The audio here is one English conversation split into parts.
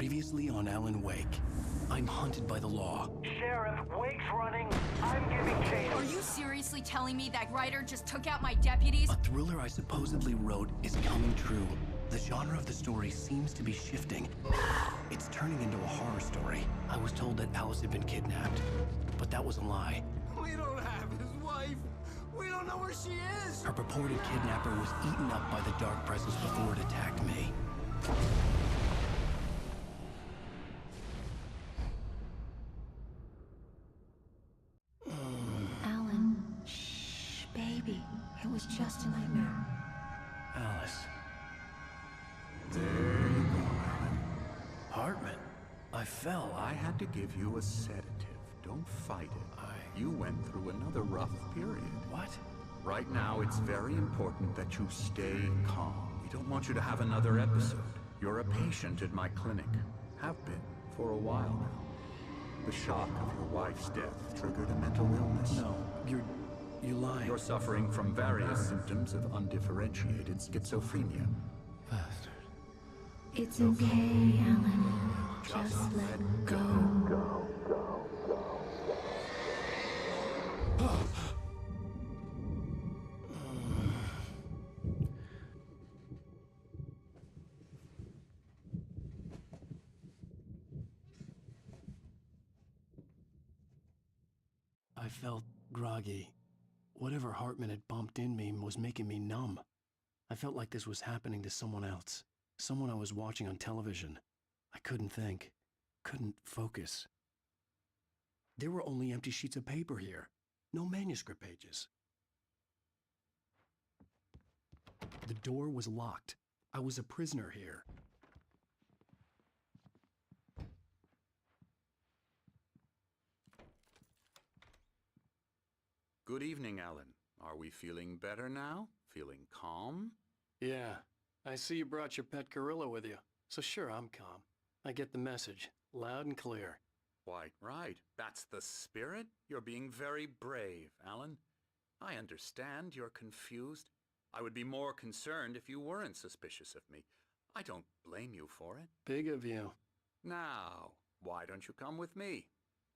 Previously on Alan Wake. I'm hunted by the law. Sheriff, Wake's running. I'm giving chase. Are you seriously telling me that Ryder just took out my deputies? A thriller I supposedly wrote is coming true. The genre of the story seems to be shifting. It's turning into a horror story. I was told that Alice had been kidnapped, but that was a lie. We don't have his wife. We don't know where she is. Her purported kidnapper was eaten up by the dark presence before it attacked me. Alan, shh, baby. It was just a nightmare. Alice. There you go, Alan. Hartman. I fell. I had to give you a sedative. Don't fight it. You went through another rough period. What? Right now, it's very important that you stay calm. We don't want you to have another episode. You're a patient at my clinic. Have been for a while now. The shock of your wife's death triggered a mental illness. No, you're lying. You're suffering from various symptoms of undifferentiated schizophrenia. Bastard. It's okay, Alan. Just let go. I felt groggy. Whatever Hartman had bumped in me was making me numb. I felt like this was happening to someone else. Someone I was watching on television. I couldn't think. Couldn't focus. There were only empty sheets of paper here. No manuscript pages. The door was locked. I was a prisoner here. Good evening, Alan. Are we feeling better now? Feeling calm? Yeah, I see you brought your pet gorilla with you. So sure, I'm calm. I get the message, loud and clear. Quite right. That's the spirit. You're being very brave, Alan. I understand you're confused. I would be more concerned if you weren't suspicious of me. I don't blame you for it. Big of you. Now, why don't you come with me?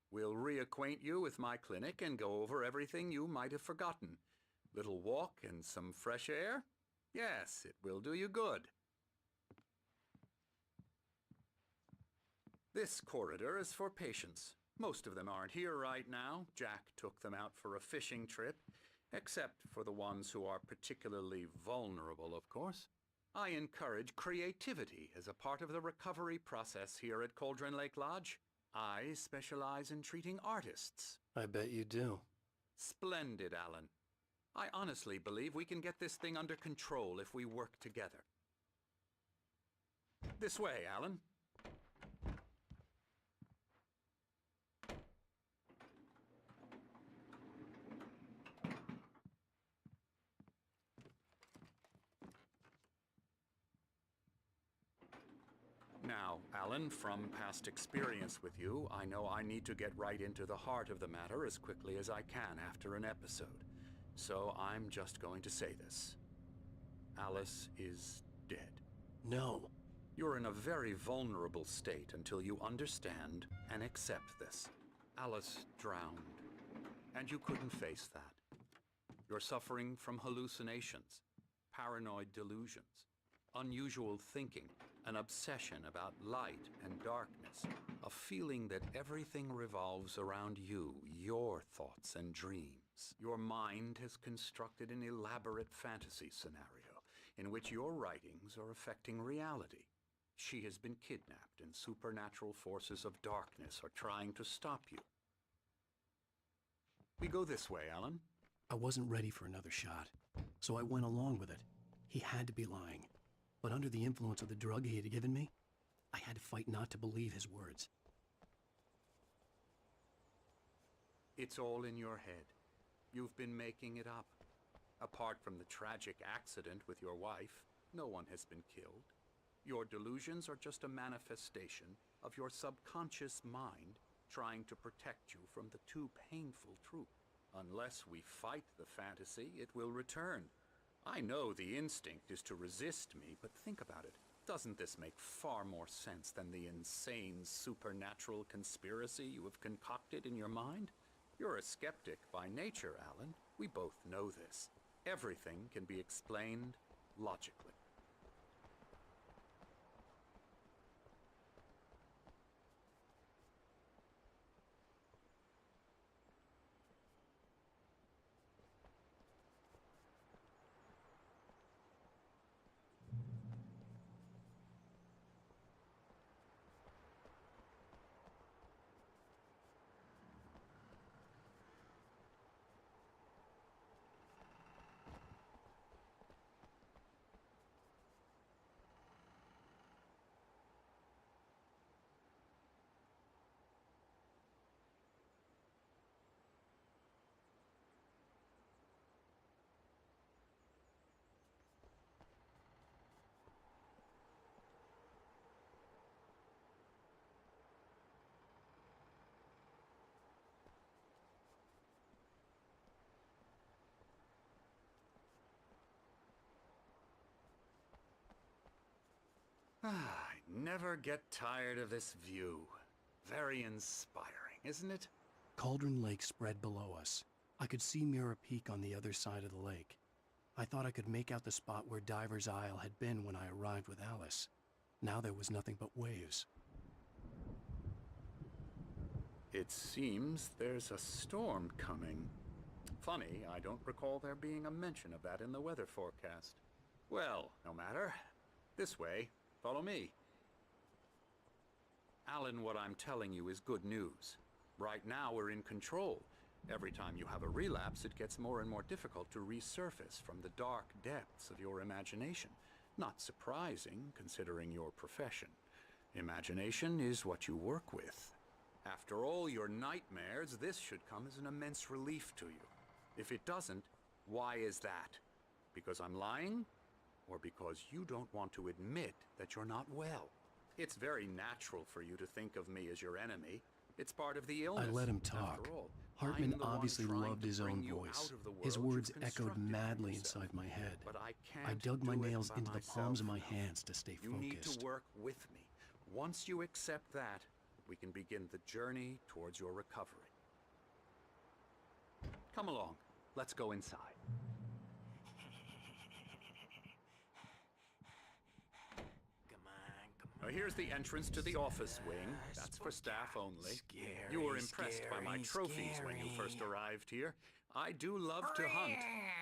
We'll reacquaint you with my clinic and go over everything you might have forgotten. Little walk and some fresh air? Yes, it will do you good. This corridor is for patients. Most of them aren't here right now. Jack took them out for a fishing trip, except for the ones who are particularly vulnerable, of course. I encourage creativity as a part of the recovery process here at Cauldron Lake Lodge. I specialize in treating artists. I bet you do. Splendid, Alan. I honestly believe we can get this thing under control if we work together. This way, Alan. Now, Alan, from past experience with you, I know I need to get right into the heart of the matter as quickly as I can after an episode. So I'm just going to say this. Alice is dead. No. You're in a very vulnerable state until you understand and accept this. Alice drowned, and you couldn't face that. You're suffering from hallucinations, paranoid delusions, unusual thinking, an obsession about light and darkness, a feeling that everything revolves around you, your thoughts and dreams. Your mind has constructed an elaborate fantasy scenario in which your writings are affecting reality. She has been kidnapped and supernatural forces of darkness are trying to stop you. We go this way, Alan. I wasn't ready for another shot, so I went along with it. He had to be lying. But under the influence of the drug he had given me, I had to fight not to believe his words. It's all in your head. You've been making it up. Apart from the tragic accident with your wife, no one has been killed. Your delusions are just a manifestation of your subconscious mind trying to protect you from the too painful truth. Unless we fight the fantasy, it will return. I know the instinct is to resist me, but think about it. Doesn't this make far more sense than the insane supernatural conspiracy you have concocted in your mind? You're a skeptic by nature, Alan. We both know this. Everything can be explained logically. I never get tired of this view. Very inspiring, isn't it? Cauldron Lake spread below us. I could see Mirror Peak on the other side of the lake. I thought I could make out the spot where Diver's Isle had been when I arrived with Alice. Now there was nothing but waves. It seems there's a storm coming. Funny, I don't recall there being a mention of that in the weather forecast. Well, no matter. This way. Follow me. Alan, what I'm telling you is good news. Right now we're in control. Every time you have a relapse, it gets more and more difficult to resurface from the dark depths of your imagination. Not surprising, considering your profession. Imagination is what you work with. After all your nightmares, this should come as an immense relief to you. If it doesn't, why is that? Because I'm lying? Or because you don't want to admit that you're not well? It's very natural for you to think of me as your enemy. It's part of the illness. I let him talk. After all, Hartman I'm the one obviously trying loved to his bring own you voice. out of the His world words you've echoed constructed for madly yourself. inside my head. But I I can't dug my do it nails by into the myself palms of my now. hands to stay You focused. need to work with me. Once you accept that, we can begin the journey towards your recovery. Come along. Let's go inside. Now here's the entrance to the office wing. That's for staff only. You were impressed by my trophies when you first arrived here. I do love to hunt.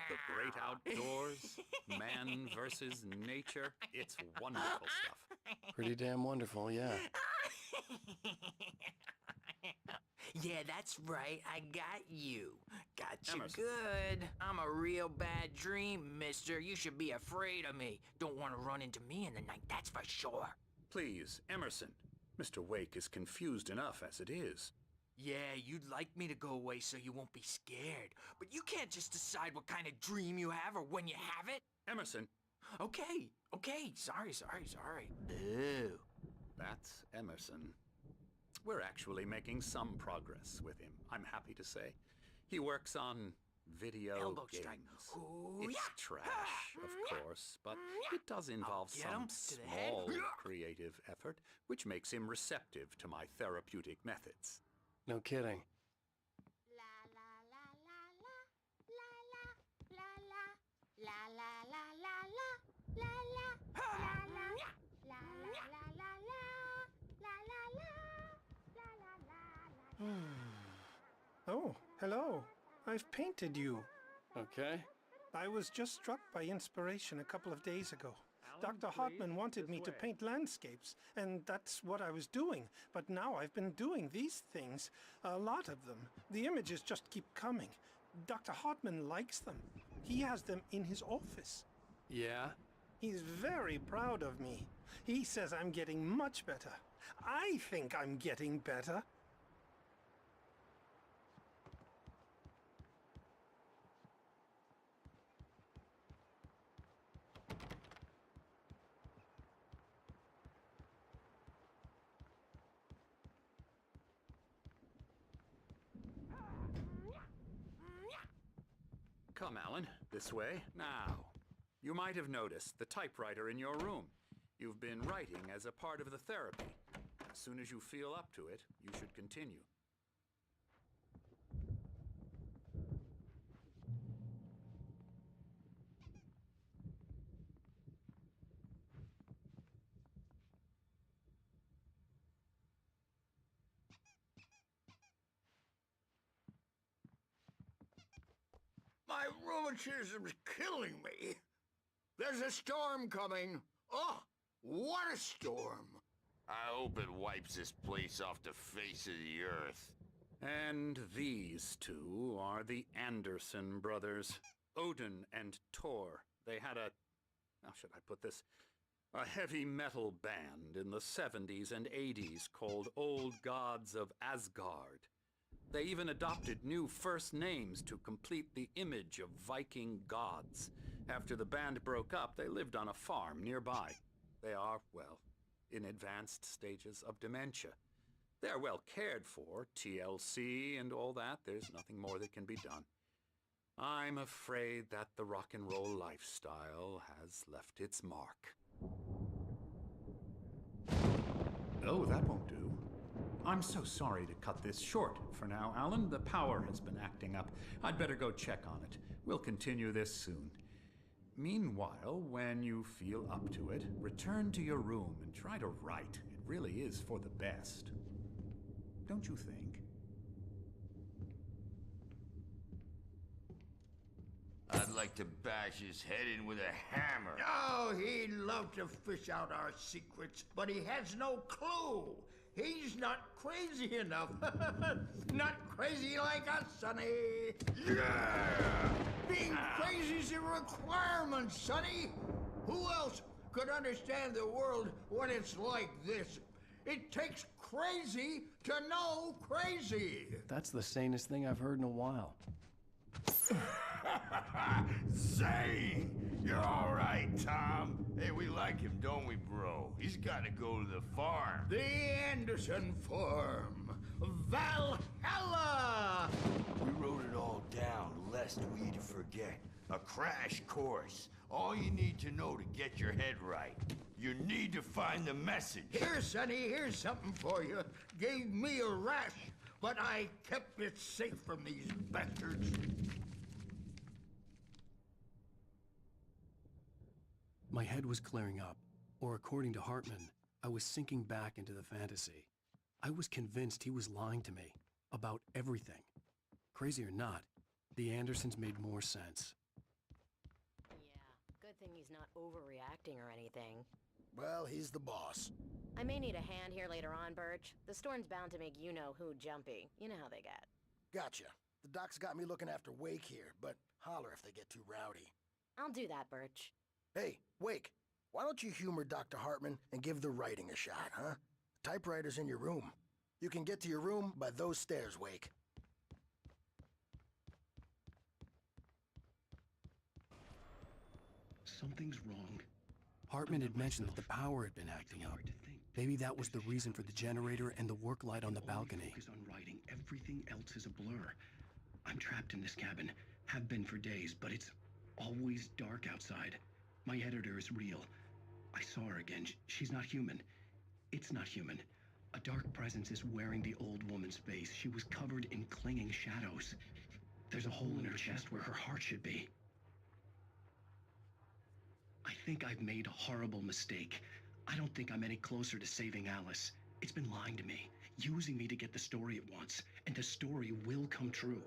The great outdoors, man versus nature. It's wonderful stuff. Pretty damn wonderful, yeah. Yeah, that's right. I got you. Got you Emerson. good. I'm a real bad dream, mister. You should be afraid of me. Don't want to run into me in the night, that's for sure. Please, Emerson. Mr. Wake is confused enough as it is. Yeah, you'd like me to go away so you won't be scared. But you can't just decide what kind of dream you have or when you have it. Emerson, Okay. Sorry. Boo. that's Emerson. We're actually making some progress with him, I'm happy to say. He works on video Elbow games. strike. It's Hoo-yah! trash, of course, but it does involve get some 'em to the head. small creative effort, which makes him receptive to my therapeutic methods. No kidding. Oh, hello. I've painted you. Okay. I was just struck by inspiration a couple of days ago. Dr. Hartman wanted me to paint landscapes, and that's what I was doing. But now I've been doing these things, a lot of them. The images just keep coming. Dr. Hartman likes them. He has them in his office. Yeah? He's very proud of me. He says I'm getting much better. I think I'm getting better. Come, Alan, this way. Now, you might have noticed the typewriter in your room. You've been writing as a part of the therapy. As soon as you feel up to it, you should continue. My rheumatism's killing me. There's a storm coming. Oh, what a storm. I hope it wipes this place off the face of the earth. And these two are the Anderson brothers, Odin and Tor. They had a, how should I put this, a heavy metal band in the 70s and 80s called Old Gods of Asgard. They even adopted new first names to complete the image of Viking gods. After the band broke up, they lived on a farm nearby. They are, well, in advanced stages of dementia. They're well cared for, TLC and all that. There's nothing more that can be done. I'm afraid that the rock and roll lifestyle has left its mark. Oh, that won't do. I'm so sorry to cut this short for now, Alan. The power has been acting up. I'd better go check on it. We'll continue this soon. Meanwhile, when you feel up to it, return to your room and try to write. It really is for the best. Don't you think? I'd like to bash his head in with a hammer. Oh, he'd love to fish out our secrets, but he has no clue. He's not crazy enough. Not crazy like us, Sonny. Yeah! Being crazy's a requirement, Sonny. Who else could understand the world when it's like this? It takes crazy to know crazy. That's the sanest thing I've heard in a while. Say, you're all right, Tom. Hey, we like him, don't we, bro? He's got to go to the farm. The Anderson Farm. Valhalla! We wrote it all down, lest we'd forget. A crash course. All you need to know to get your head right. You need to find the message. Here, Sonny, here's something for you. Gave me a rash, but I kept it safe from these bastards. My head was clearing up, or according to Hartman, I was sinking back into the fantasy. I was convinced he was lying to me about everything. Crazy or not, the Andersons made more sense. Yeah, good thing he's not overreacting or anything. Well, he's the boss. I may need a hand here later on, Birch. The storm's bound to make you-know-who jumpy. You know how they get. Gotcha. The doc's got me looking after Wake here, but holler if they get too rowdy. I'll do that, Birch. Hey, Wake, why don't you humor Dr. Hartman and give the writing a shot, huh? The typewriter's in your room. You can get to your room by those stairs, Wake. Something's wrong. Hartman had mentioned that the power had been acting up. Maybe that was the reason for the generator and the work light on the balcony. Focus on writing. Everything else is a blur. I'm trapped in this cabin. Have been for days, but it's always dark outside. My editor is real. I saw her again. She's not human. It's not human. A dark presence is wearing the old woman's face. She was covered in clinging shadows. There's a hole in her chest where her heart should be. I think I've made a horrible mistake. I don't think I'm any closer to saving Alice. It's been lying to me, using me to get the story it wants, and the story will come true.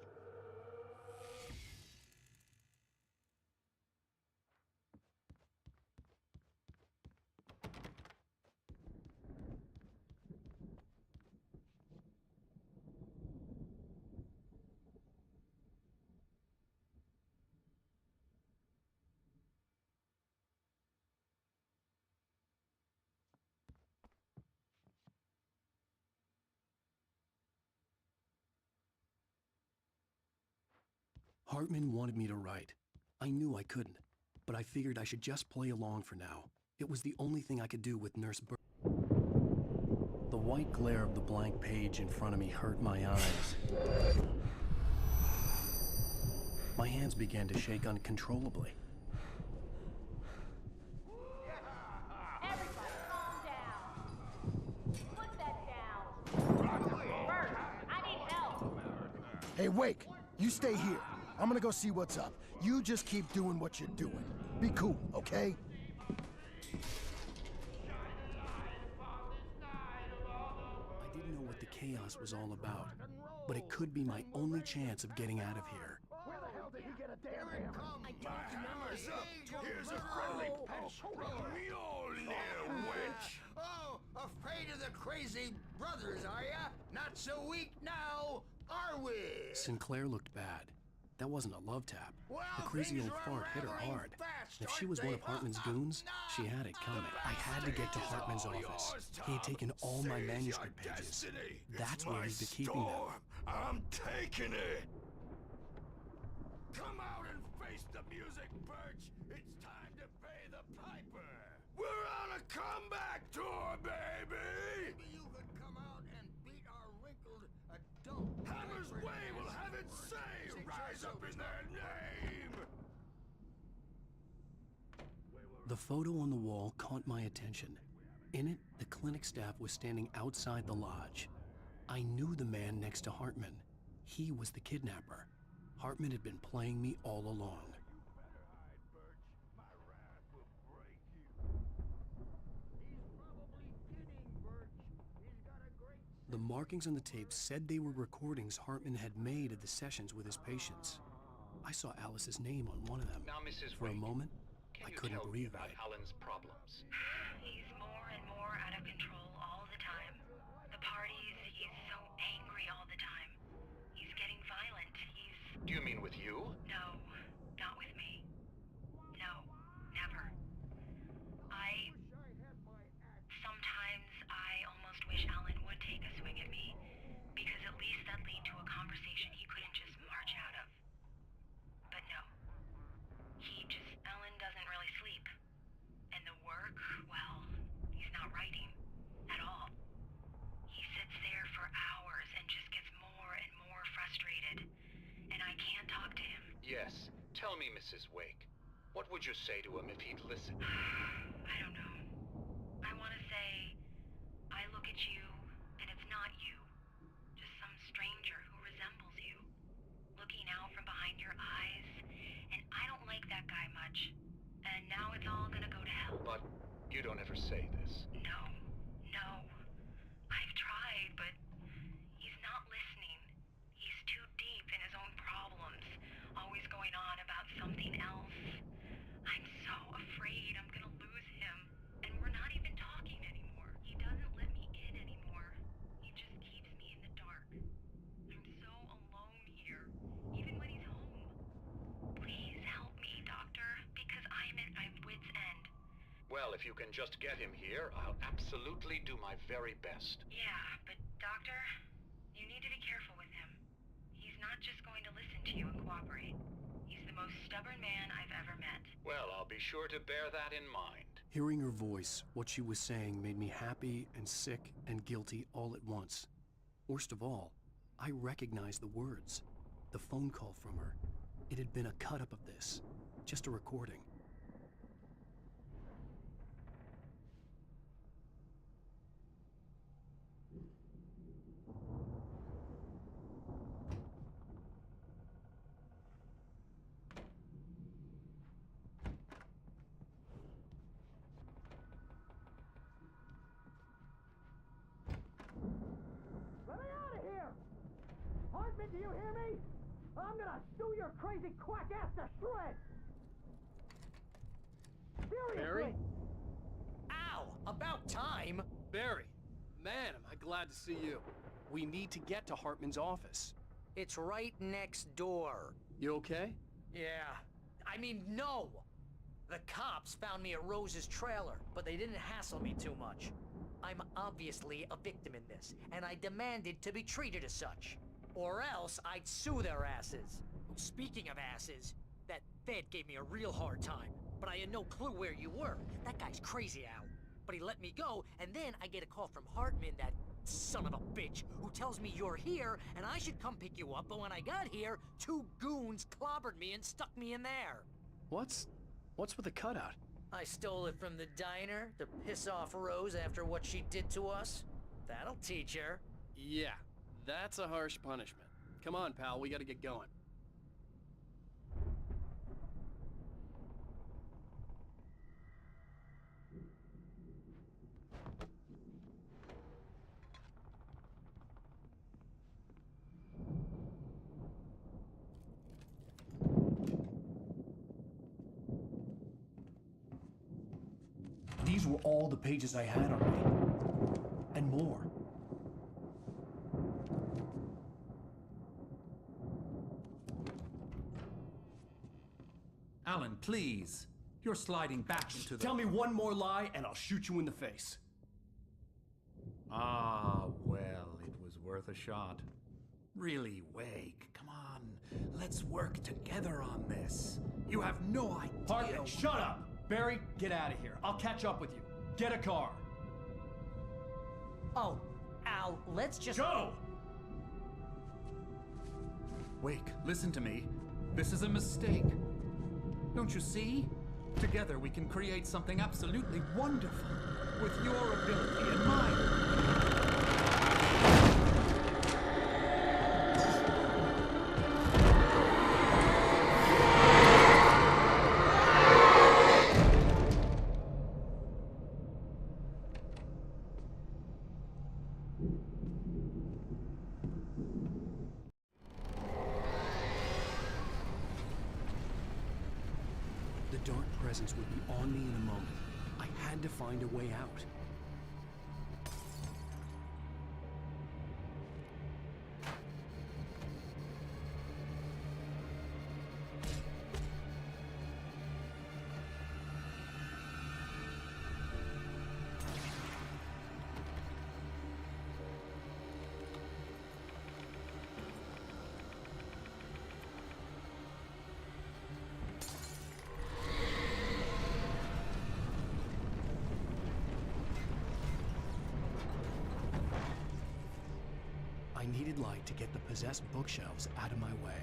Hartman wanted me to write. I knew I couldn't, but I figured I should just play along for now. It was the only thing I could do with Nurse Birch. The white glare of the blank page in front of me hurt my eyes. My hands began to shake uncontrollably. Everybody, Hey, Wake, you stay here. I'm gonna go see what's up. You just keep doing what you're doing. Be cool, okay? I didn't know what the chaos was all about, but it could be my only chance of getting out of here. Where the hell did he get a damn hammer? My hammer's up. Here's a friendly pinch from Mjolnir, wench. Oh, afraid of the crazy brothers, are ya? Not so weak now, are we? Sinclair looked bad. That wasn't a love tap. Well, The crazy things old are fart hit her unraveling hard. fast, If she aren't was one they? of Hartman's goons, she had it coming. I had to get to Hartman's office. He had taken all my manuscript pages. That's where he'd be keeping them. I'm taking it. Come out and face the music, Birch. It's time to pay the piper. We're on a comeback tour, baby. Maybe you could come out and beat our wrinkled adult. Hammer's Way will have its say. Rise up in their name. The photo on the wall caught my attention. In it, the clinic staff was standing outside the lodge. I knew the man next to Hartman. He was the kidnapper. Hartman had been playing me all along. The markings on the tape said they were recordings Hartman had made of the sessions with his patients. I saw Alice's name on one of them. Now, Mrs. For a Wake, moment, can I you couldn't tell me breathe about right. Alan's problems? He's more and more out of control all the time. The parties, he's so angry all the time. He's getting violent. Do you mean with you? No, not with me. No, never. Sometimes I almost wish Alan would take a swing at me, because at least that'd lead to a conversation he couldn't just march out of. But no. Alan doesn't really sleep. And the work, well, he's not writing at all. He sits there for hours and just gets more and more frustrated. And I can't talk to him. Yes. Tell me, Mrs. Wake. What would you say to him if he'd listen? I don't know. I want to say, I look at you, and it's not you. Just some stranger who resembles you. Looking out from behind your eyes, and I don't like that guy much. And now it's all gonna go to hell. But you don't ever say this. No. I've tried, but he's not listening. He's too deep in his own problems, always going on about something else. I'm so afraid I'm gonna lose him, and we're not even talking anymore. He doesn't let me in anymore. He just keeps me in the dark. I'm so alone here, even when he's home. Please help me, Doctor, because I'm at my wit's end. Well, if you can just get him here, I'll absolutely do my very best. Yeah, but Doctor, you need to be careful with him. He's not just going to listen to you and cooperate. He's the most stubborn man I've ever met. Well, I'll be sure to bear that in mind. Hearing her voice, what she was saying made me happy and sick and guilty all at once. Worst of all, I recognized the words. The phone call from her. It had been a cut-up of this. Just a recording. Let me out of here! Hartman, do you hear me? I'm gonna sew your crazy quack ass to shreds! Seriously! Barry? Ow! About time! Barry, man, am I glad to see you. We need to get to Hartman's office. It's right next door. You okay? Yeah. I mean, no! The cops found me at Rose's trailer, but they didn't hassle me too much. I'm obviously a victim in this, and I demanded to be treated as such. Or else I'd sue their asses. Speaking of asses, that Fed gave me a real hard time, but I had no clue where you were. That guy's crazy, Al. But he let me go, and then I get a call from Hartman, that son of a bitch, who tells me you're here, and I should come pick you up, but when I got here, 2 goons clobbered me and stuck me in there. What's with the cutout? I stole it from the diner to piss off Rose after what she did to us. That'll teach her. Yeah, that's a harsh punishment. Come on, pal, we gotta get going. These were all the pages I had on me. And more. Alan, please. You're sliding back into the... Tell me one more lie and I'll shoot you in the face. Ah, well, it was worth a shot. Really, Wake, come on. Let's work together on this. You have no idea... Hartman, shut up! Barry, get out of here. I'll catch up with you. Get a car. Oh, Al, let's just... Go! Wake, listen to me. This is a mistake. Don't you see? Together we can create something absolutely wonderful. With your ability and mine. The dark presence would be on me in a moment. I had to find a way out. I needed light to get the possessed bookshelves out of my way.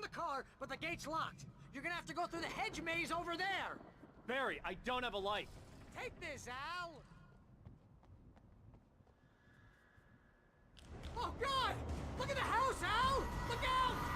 the car, but the gate's locked. You're gonna have to go through the hedge maze over there. Barry, I don't have a light. Take this, Al. Oh, God! Look at the house, Al! Look out!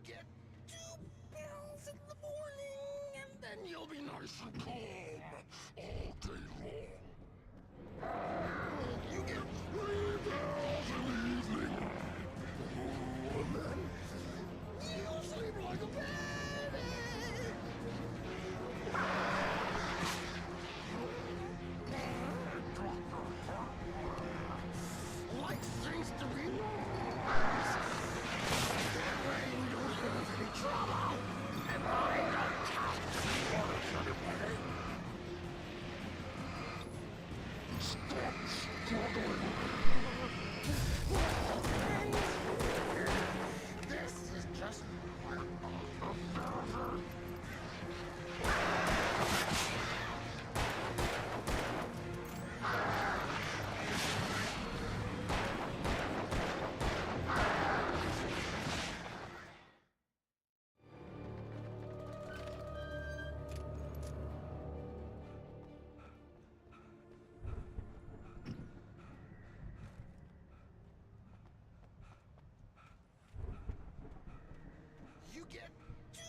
get 2 pills in the morning, and then you'll be nice and calm all day long. You get 3 pills in the evening, and then you'll sleep like a baby. Life seems to be yours. That way we don't have any trouble, and I don't have to punish anybody. Stop struggling. This is just You get 2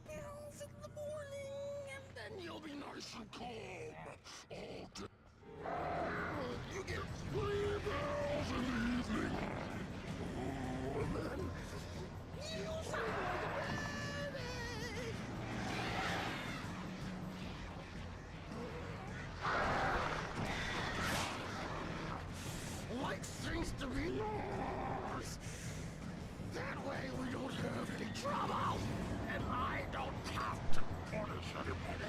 pills in the morning, and then you'll be nice and calm all day. You get 3 pills in the evening, and then you'll sleep like a baby. Life seems to be yours. That way we don't have any trouble, and I don't have to punish anybody.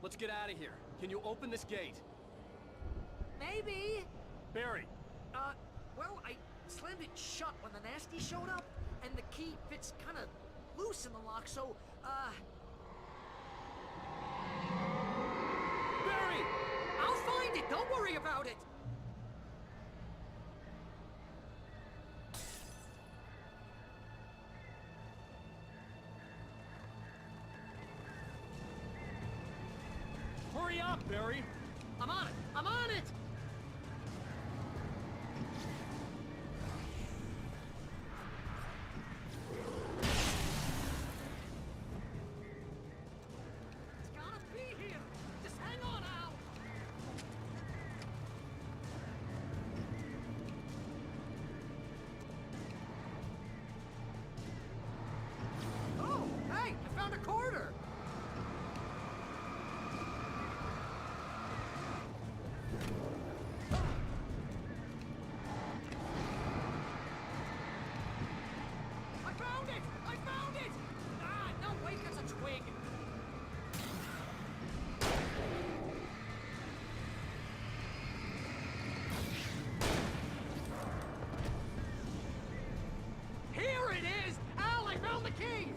let's get out of here. Can you open this gate? Maybe. Barry! Well, I slammed it shut when the nasty showed up, and the key fits kind of loose in the lock, so, Barry! I'll find it! Don't worry about it! Hurry up, Barry! I'm on it! I'm on it! It's gotta be here! Just hang on, Al! Oh, hey! I found a quarter! I found it! I found it! Ah, no, wait, that's a twig. Here it is! Al, I found the key!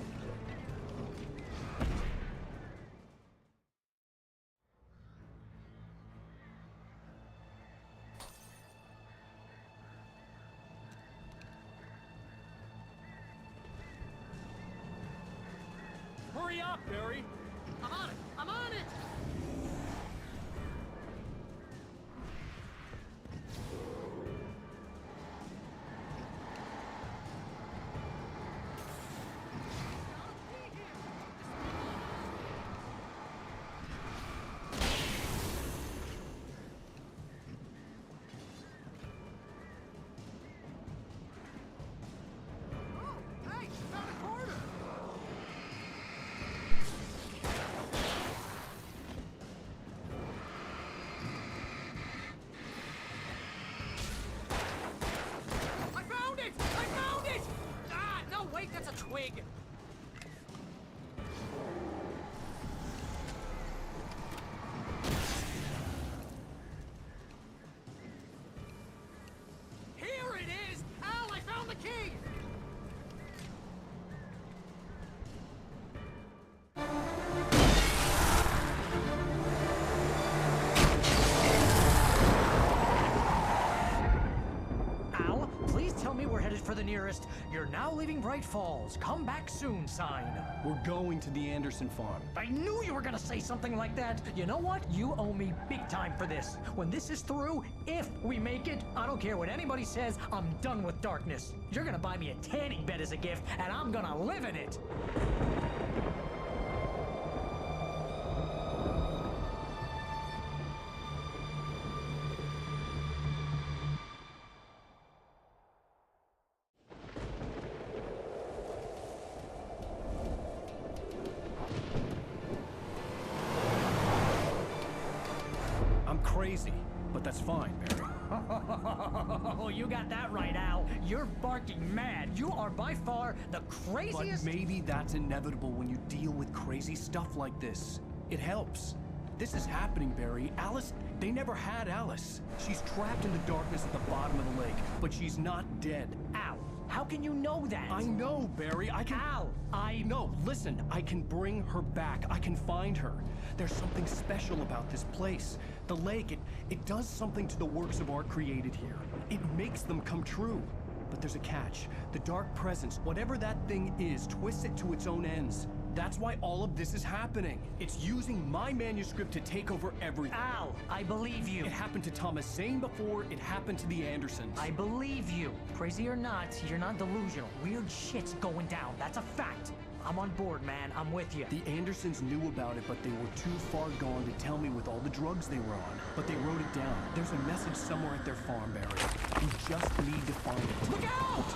Hurry up, Barry! I'm on it! I'm on it! Oh, hey, found a quarter! I found it! I found it! Ah, no, wait, that's a twig. Here it is! Al, I found the key! Al, please tell me we're headed for the nearest "You're now leaving Bright Falls. Come back soon" sign. We're going to the Anderson farm. I knew you were gonna say something like that. You know what? You owe me big time for this. When this is through, if we make it, I don't care what anybody says, I'm done with darkness. You're gonna buy me a tanning bed as a gift, and I'm gonna live in it. I'm crazy, but that's fine, Barry. Oh, you got that right, Al. You're barking mad. You are by far the craziest. But maybe that's inevitable when you deal with crazy stuff like this. It helps. This is happening, Barry. Alice, they never had Alice. She's trapped in the darkness at the bottom of the lake, but she's not dead. Al, how can you know that? I know, Barry. I can... Al, No, listen. I can bring her back. I can find her. There's something special about this place. The lake, it does something to the works of art created here. It makes them come true. But there's a catch. The dark presence, whatever that thing is, twists it to its own ends. That's why all of this is happening. It's using my manuscript to take over everything. Al, I believe you. It happened to Thomas Zane before, it happened to the Andersons. I believe you. Crazy or not, you're not delusional. Weird shit's going down. That's a fact. I'm on board, man. I'm with you. The Andersons knew about it, but they were too far gone to tell me with all the drugs they were on. But they wrote it down. There's a message somewhere at their farm, Barry. You just need to find it. Look out!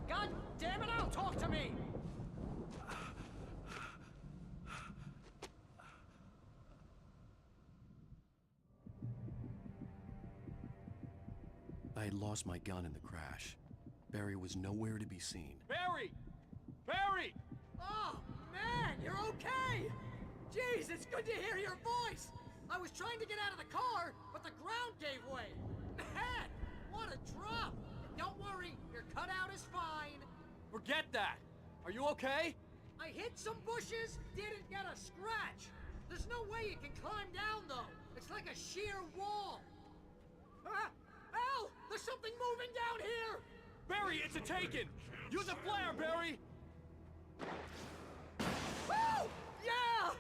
God damn it, Al, talk to me! I had lost my gun in the crash. Barry was nowhere to be seen. Barry! Barry! Oh, man, you're okay! Jeez, it's good to hear your voice! I was trying to get out of the car, but the ground gave way. Man, what a drop! Don't worry, your cutout is fine. Forget that! Are you okay? I hit some bushes, didn't get a scratch. There's no way you can climb down, though. It's like a sheer wall. Al! There's something moving down here! Barry, it's a Taken! Use a flare, Barry! Woo! Yeah!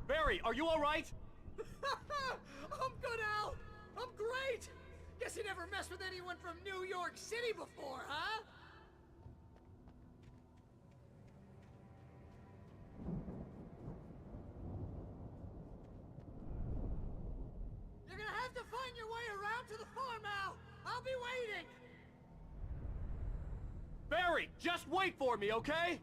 Barry, are you alright? I'm good, Al! I'm great! Guess you never messed with anyone from New York City before, huh? You're gonna have to find your way around to the farm, Al! I'll be waiting! Barry, just wait for me, okay?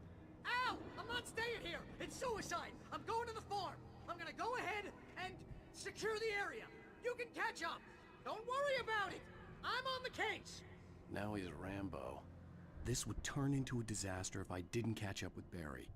Al! I'm not staying here! It's suicide! I'm going to the farm! I'm gonna go ahead and secure the area. You can catch up. Don't worry about it. I'm on the case. Now he's Rambo. This would turn into a disaster if I didn't catch up with Barry.